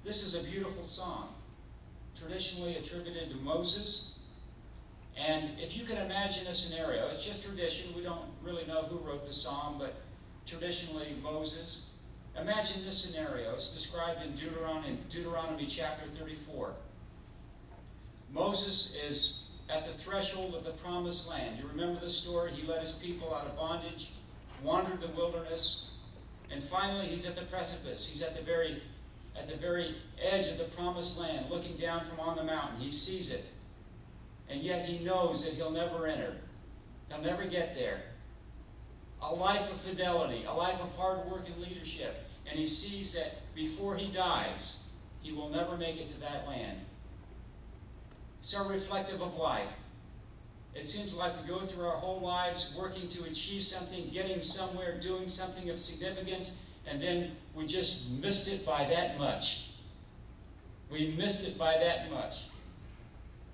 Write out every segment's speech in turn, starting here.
This is a beautiful song, traditionally attributed to Moses. And if you can imagine a scenario, it's just tradition. We don't really know who wrote the song, but traditionally Moses. Imagine this scenario. It's described in Deuteronomy chapter 34. Moses is at the threshold of the promised land. You remember the story? He led his people out of bondage, wandered the wilderness, and finally he's at the precipice. He's at the very edge of the promised land, looking down from on the mountain. He sees it. And yet he knows that he'll never enter. He'll never get there. A life of fidelity, a life of hard work and leadership. And he sees that before he dies, he will never make it to that land. So reflective of life. It seems like we go through our whole lives working to achieve something, getting somewhere, doing something of significance, and then we just missed it by that much. We missed it by that much.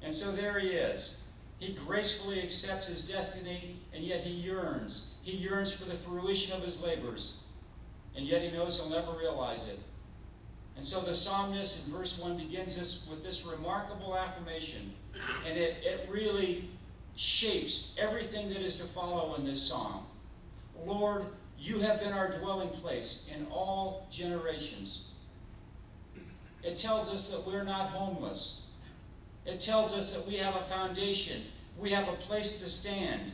And so there he is. He gracefully accepts his destiny, and yet he yearns. He yearns for the fruition of his labors, and yet he knows he'll never realize it. And so the psalmist in verse 1 begins this with this remarkable affirmation, and it really shapes everything that is to follow in this song. Lord, you have been our dwelling place in all generations. It tells us that we're not homeless. It tells us that we have a foundation. We have a place to stand.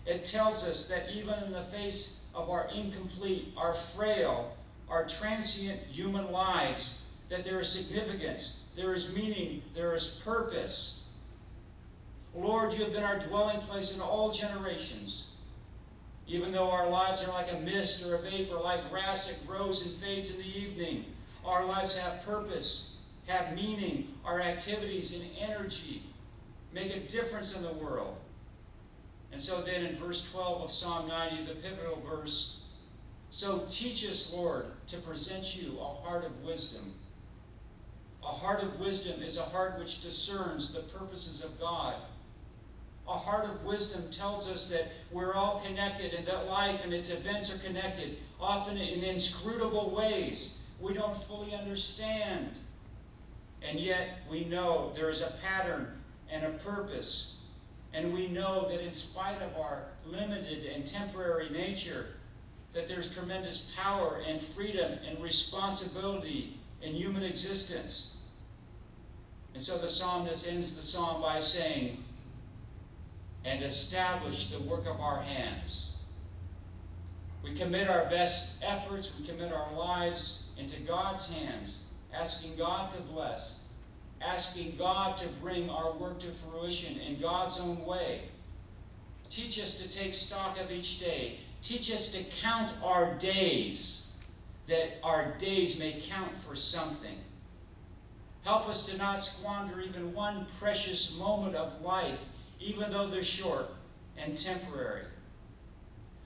It tells us that even in the face of our incomplete, our frail, our transient human lives, that there is significance, there is meaning, there is purpose. Lord, you have been our dwelling place in all generations. Even though our lives are like a mist or a vapor, like grass that grows and fades in the evening, our lives have purpose, have meaning. Our activities and energy make a difference in the world. And so then in verse 12 of Psalm 90, the pivotal verse, so teach us, Lord, to present you a heart of wisdom. A heart of wisdom is a heart which discerns the purposes of God. A heart of wisdom tells us that we're all connected and that life and its events are connected, often in inscrutable ways. We don't fully understand. And yet we know there is a pattern and a purpose. And we know that in spite of our limited and temporary nature, that there's tremendous power and freedom and responsibility in human existence. And so the psalmist ends the psalm by saying, and establish the work of our hands. We commit our best efforts, we commit our lives into God's hands, asking God to bless, asking God to bring our work to fruition in God's own way. Teach us to take stock of each day. Teach us to count our days, that our days may count for something. Help us to not squander even one precious moment of life, even though they're short and temporary.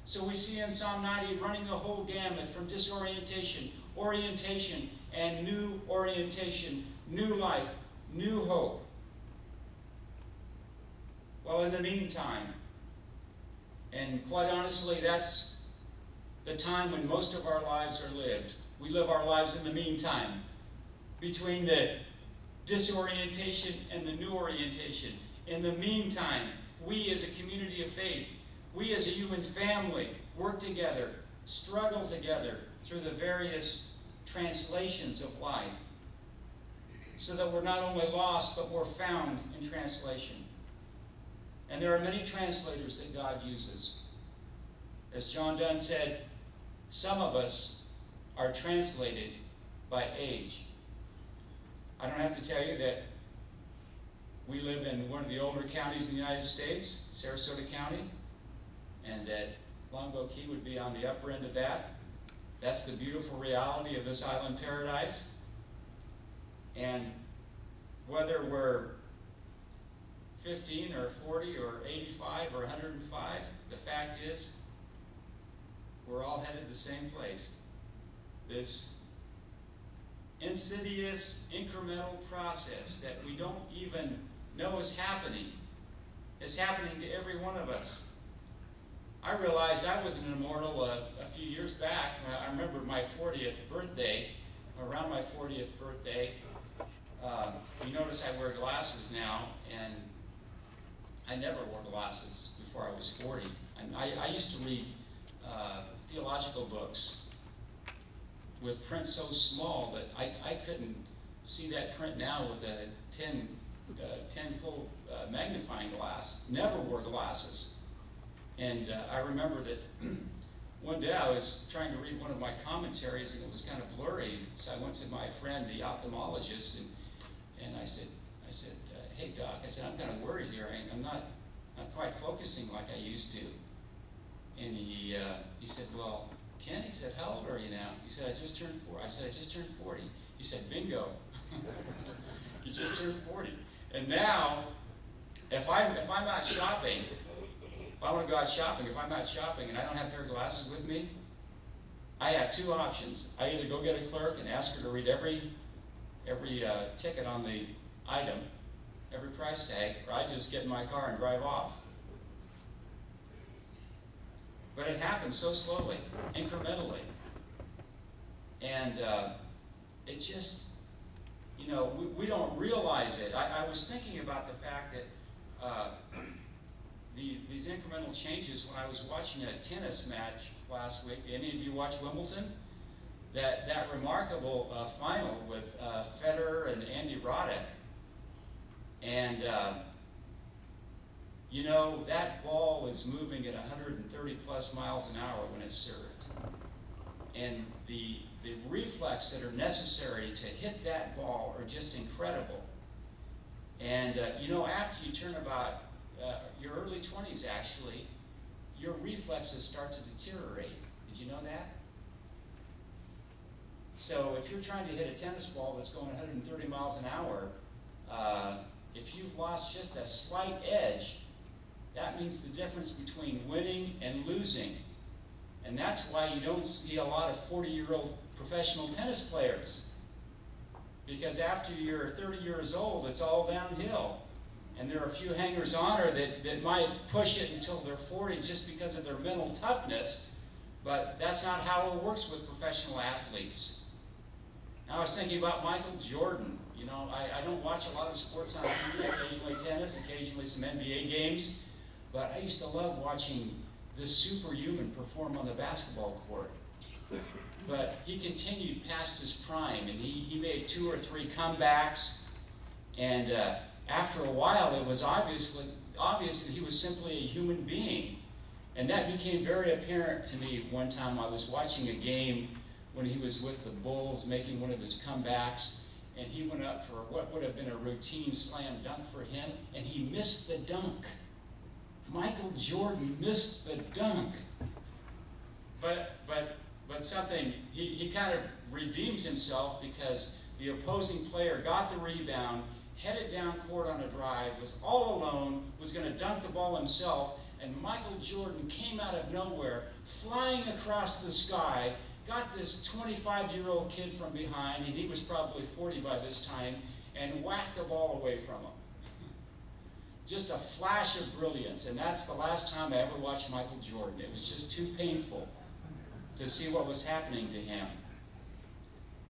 So we see in Psalm 90 running the whole gamut from disorientation, orientation, and new orientation, new life, new hope. Well, in the meantime, and quite honestly, that's the time when most of our lives are lived. We live our lives in the meantime, between the disorientation and the new orientation. In the meantime, we as a community of faith, we as a human family, work together, struggle together through the various translations of life, so that we're not only lost, but we're found in translation. And there are many translators that God uses. As John Donne said, some of us are translated by age. I don't have to tell you that we live in one of the older counties in the United States, Sarasota County, and that Longboat Key would be on the upper end of that. That's the beautiful reality of this island paradise. And whether we're 15 or 40 or 85 or 105, the fact is we're all headed the same place. This insidious, incremental process that we don't even know is happening to every one of us. I realized I was an immortal a few years back. I remember my 40th birthday, around my 40th birthday. You notice I wear glasses now, and I never wore glasses before I was 40. I used to read theological books with print so small that I couldn't see that print now with a 10-fold magnifying glass. Never wore glasses. And I remember that one day I was trying to read one of my commentaries and it was kind of blurry. So I went to my friend, the ophthalmologist, and I said, hey doc, I said, I'm kind of worried here. I'm not quite focusing like I used to. And he said, well, Ken, he said, how old are you now? He said, I just turned 40. I said, I just turned 40. He said, bingo. You just turned 40. And now, if I'm out shopping, if I want to go out shopping, if I'm out shopping and I don't have a pair of glasses with me, I have two options. I either go get a clerk and ask her to read every ticket on the item, every price tag, or I just get in my car and drive off. But it happens so slowly, incrementally. And it just, we don't realize it. I was thinking about the fact that these incremental changes, when I was watching a tennis match last week, any of you watch Wimbledon? That remarkable final with Federer and Andy Roddick. And that ball is moving at 130 plus miles an hour when it's served. And the reflex that are necessary to hit that ball are just incredible. And after you turn about your early 20s, actually, your reflexes start to deteriorate. Did you know that? So if you're trying to hit a tennis ball that's going 130 miles an hour, if you've lost just a slight edge, that means the difference between winning and losing. And that's why you don't see a lot of 40-year-old professional tennis players. Because after you're 30 years old, it's all downhill. And there are a few hangers-on that might push it until they're 40 just because of their mental toughness. But that's not how it works with professional athletes. Now I was thinking about Michael Jordan. I don't watch a lot of sports on TV, occasionally tennis, occasionally some NBA games. But I used to love watching this superhuman perform on the basketball court. But he continued past his prime, and he made 2 or 3 comebacks. And after a while, it was obvious that he was simply a human being. And that became very apparent to me one time. I was watching a game when he was with the Bulls, making one of his comebacks, and he went up for what would have been a routine slam dunk for him, and he missed the dunk. Michael Jordan missed the dunk. But something, he kind of redeemed himself because the opposing player got the rebound, headed down court on a drive, was all alone, was going to dunk the ball himself, and Michael Jordan came out of nowhere, flying across the sky, got this 25-year-old kid from behind, and he was probably 40 by this time, and whacked the ball away from him. Just a flash of brilliance, and that's the last time I ever watched Michael Jordan. It was just too painful to see what was happening to him.